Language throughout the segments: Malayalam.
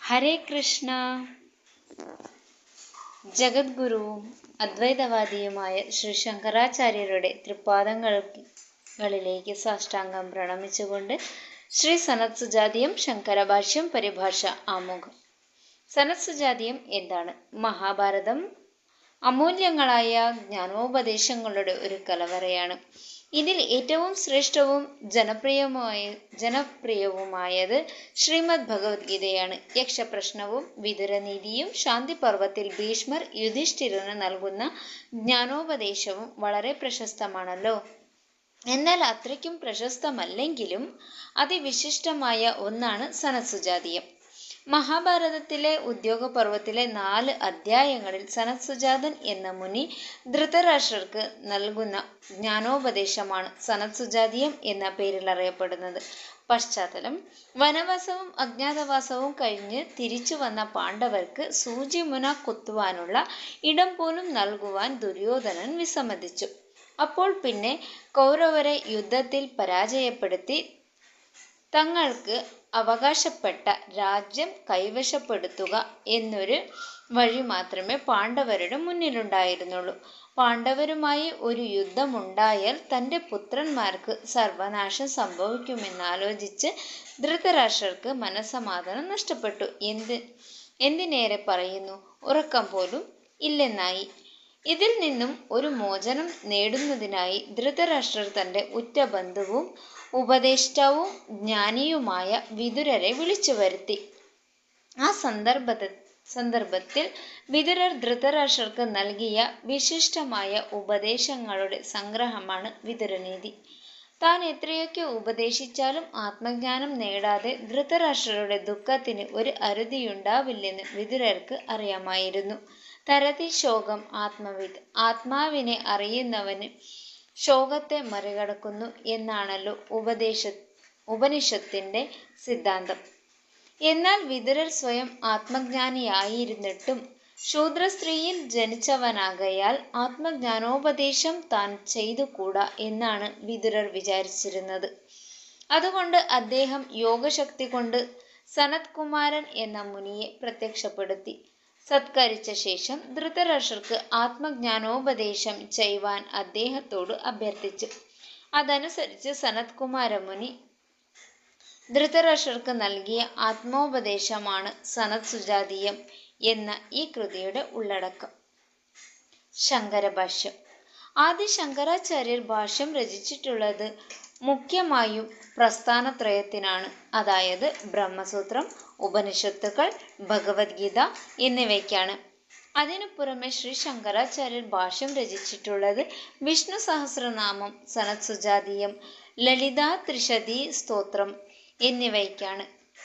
ഹരേ കൃഷ്ണ. ജഗദ്ഗുരുവും അദ്വൈതവാദിയുമായ ശ്രീ ശങ്കരാചാര്യരുടെ തൃപ്പാദങ്ങളിലേക്ക് സാഷ്ടാംഗം പ്രണമിച്ചുകൊണ്ട് ശ്രീ സനത്സുജാതീയം ശങ്കരഭാഷ്യം പരിഭാഷ ആമുഖം. സനത്സുജാതീയം എന്താണ്? മഹാഭാരതം അമൂല്യങ്ങളായ ജ്ഞാനോപദേശങ്ങളുടെ ഒരു കലവറയാണ്. ഇതിൽ ഏറ്റവും ശ്രേഷ്ഠവും ജനപ്രിയവുമായത് ശ്രീമദ് ഭഗവത്ഗീതയാണ്. യക്ഷപ്രശ്നവും വിതുരനീതിയും ശാന്തിപർവത്തിൽ ഭീഷ്മർ യുധിഷ്ഠിരന് നൽകുന്ന ജ്ഞാനോപദേശവും വളരെ പ്രശസ്തമാണല്ലോ. എന്നാൽ അത്രയ്ക്കും പ്രശസ്തമല്ലെങ്കിലും അതിവിശിഷ്ടമായ ഒന്നാണ് സനത്സുജാതീയം. മഹാഭാരതത്തിലെ ഉദ്യോഗപർവത്തിലെ 4 അധ്യായങ്ങളിൽ സനത്സുജാതൻ എന്ന മുനി ധൃതരാഷ്ട്രർക്ക് നൽകുന്ന ജ്ഞാനോപദേശമാണ് സനത്സുജാതീയം എന്ന പേരിൽ അറിയപ്പെടുന്നത്. പശ്ചാത്തലം: വനവാസവും അജ്ഞാതവാസവും കഴിഞ്ഞ് തിരിച്ചു വന്ന പാണ്ഡവർക്ക് സൂചിമുന കുത്തുവാനുള്ള ഇടം പോലും നൽകുവാൻ ദുര്യോധനൻ വിസമ്മതിച്ചു. അപ്പോൾ പിന്നെ കൗരവരെ യുദ്ധത്തിൽ പരാജയപ്പെടുത്തി തങ്ങൾക്ക് അവകാശപ്പെട്ട രാജ്യം കൈവശപ്പെടുത്തുക എന്നൊരു വഴി മാത്രമേ പാണ്ഡവരുടെ മുന്നിലുണ്ടായിരുന്നുള്ളൂ. പാണ്ഡവരുമായി ഒരു യുദ്ധമുണ്ടായാൽ തൻ്റെ പുത്രന്മാർക്ക് സർവനാശം സംഭവിക്കുമെന്നാലോചിച്ച് ധൃതരാഷ്ട്രർക്ക് മനസ്സമാധാനം നഷ്ടപ്പെട്ടു. എന്തിനേറെ പറയുന്നു, ഉറക്കം പോലും ഇല്ലെന്നായി. ഇതിൽ നിന്നും ഒരു മോചനം നേടുന്നതിനായി ധൃതരാഷ്ട്രർ തൻ്റെ ഉറ്റ ബന്ധുവും ഉപദേഷ്ടാവും ജ്ഞാനിയുമായ വിതുരരെ വിളിച്ചു വരുത്തി. ആ സന്ദർഭത്തിൽ വിതുരർ ധൃതരാഷ്ട്രർക്ക് നൽകിയ വിശിഷ്ടമായ ഉപദേശങ്ങളുടെ സംഗ്രഹമാണ് വിതുരനീതി. താൻ എത്രയൊക്കെ ഉപദേശിച്ചാലും ആത്മജ്ഞാനം നേടാതെ ധൃതരാഷ്ട്രരുടെ ദുഃഖത്തിന് ഒരു അറുതിയുണ്ടാവില്ലെന്ന് വിതുരർക്ക് അറിയാമായിരുന്നു. തരതി ശോകം ആത്മവിത്, ആത്മാവിനെ അറിയുന്നവന് ശോകത്തെ മറികടക്കുന്നു എന്നാണല്ലോ ഉപനിഷത്തിന്റെ സിദ്ധാന്തം. എന്നാൽ വിതുരർ സ്വയം ആത്മജ്ഞാനിയായിരുന്നിട്ടും ശൂദ്രസ്ത്രീയിൽ ജനിച്ചവനാകയാൽ ആത്മജ്ഞാനോപദേശം താൻ ചെയ്തുകൂടാ എന്നാണ് വിതുരർ വിചാരിച്ചിരുന്നത്. അതുകൊണ്ട് അദ്ദേഹം യോഗശക്തി കൊണ്ട് സനത്കുമാരൻ എന്ന മുനിയെ പ്രത്യക്ഷപ്പെടുത്തി സത്കരിച്ച ശേഷം ധൃതരാഷ്ട്രർക്ക് ആത്മജ്ഞാനോപദേശം ചെയ്യുവാൻ അദ്ദേഹത്തോട് അഭ്യർത്ഥിച്ചു. അതനുസരിച്ച് സനത്കുമാരമുനി ധൃതരാഷ്ട്രർക്ക് നൽകിയ ആത്മോപദേശമാണ് സനത്സുജാതീയം എന്ന ഈ കൃതിയുടെ ഉള്ളടക്കം. ശങ്കരഭാഷ്യം. ആദി ശങ്കരാചാര്യർ ഭാഷ്യം രചിച്ചിട്ടുള്ളത് മുഖ്യമായും പ്രസ്ഥാനത്രയത്തിനാണ്. അതായത് ബ്രഹ്മസൂത്രം, ഉപനിഷത്തുക്കൾ, ഭഗവത്ഗീത എന്നിവയ്ക്കാണ്. അതിനു പുറമെ ശ്രീ ശങ്കരാചാര്യർ ഭാഷ്യം രചിച്ചിട്ടുള്ളത് വിഷ്ണു സഹസ്രനാമം, സനത്സുജാതീയം, ലളിതാ ത്രിശതി സ്തോത്രം എന്നിവയ്ക്കാണ്.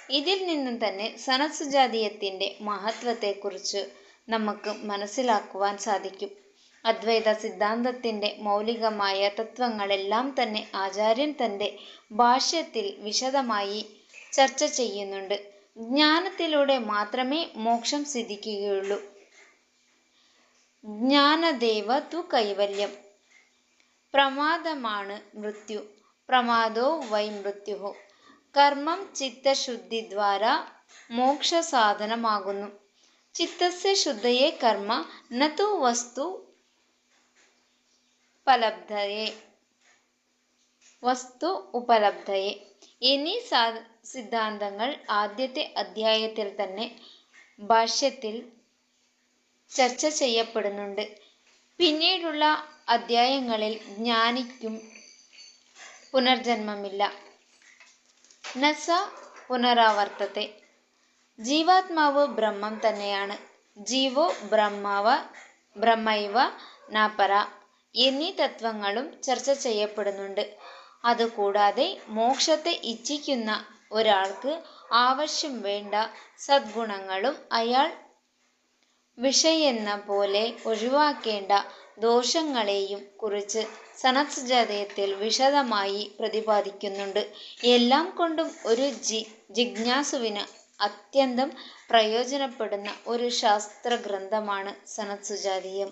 ഇതിൽ നിന്നും തന്നെ സനത്സുജാതീയത്തിന്റെ മഹത്വത്തെക്കുറിച്ച് നമുക്ക് മനസ്സിലാക്കുവാൻ സാധിക്കും. അദ്വൈത സിദ്ധാന്തത്തിന്റെ മൗലികമായ തത്വങ്ങളെല്ലാം തന്നെ ആചാര്യൻ തന്റെ ഭാഷ്യത്തിൽ വിശദമായി ചർച്ച ചെയ്യുന്നുണ്ട്. ജ്ഞാനത്തിലൂടെ മാത്രമേ മോക്ഷം സിദ്ധിക്കുകയുള്ളൂ. ജ്ഞാനദേവ തു കൈവല്യം, പ്രമാദമാണ് മൃത്യു, പ്രമാദോ വൈ മൃത്യു. കർമ്മം ചിത്തശുദ്ധിദ്വാര മോക്ഷസാധനമാകുന്നു. ചിത്തസ്യ ശുദ്ധയേ കർമ്മ നതു വസ്തു ഉപലബ്ധയെ എന്നീ സിദ്ധാന്തങ്ങൾ ആദ്യത്തെ അധ്യായത്തിൽ തന്നെ ഭാഷ്യത്തിൽ ചർച്ച ചെയ്യപ്പെടുന്നുണ്ട്. പിന്നീടുള്ള അധ്യായങ്ങളിൽ ജ്ഞാനിക്കും പുനർജന്മമില്ല. നസ പുനരാവർത്തത്തെ. ജീവാത്മാവ് ബ്രഹ്മം തന്നെയാണ്. ജീവോ ബ്രഹ്മൈവ നാപര എന്നീ തത്വങ്ങളും ചർച്ച ചെയ്യപ്പെടുന്നുണ്ട്. അതുകൂടാതെ മോക്ഷത്തെ ഇച്ഛിക്കുന്ന ഒരാൾക്ക് ആവശ്യം വേണ്ട സദ്ഗുണങ്ങളും അയാൾ വിഷയെന്ന പോലെ ഒഴിവാക്കേണ്ട ദോഷങ്ങളെയും കുറിച്ച് സനത്സുജാതീയത്തിൽ വിശദമായി പ്രതിപാദിക്കുന്നുണ്ട്. എല്ലാം കൊണ്ടും ഒരു ജിജ്ഞാസുവിന് അത്യന്തം പ്രയോജനപ്പെടുന്ന ഒരു ശാസ്ത്രഗ്രന്ഥമാണ് സനത്സുജാതീയം.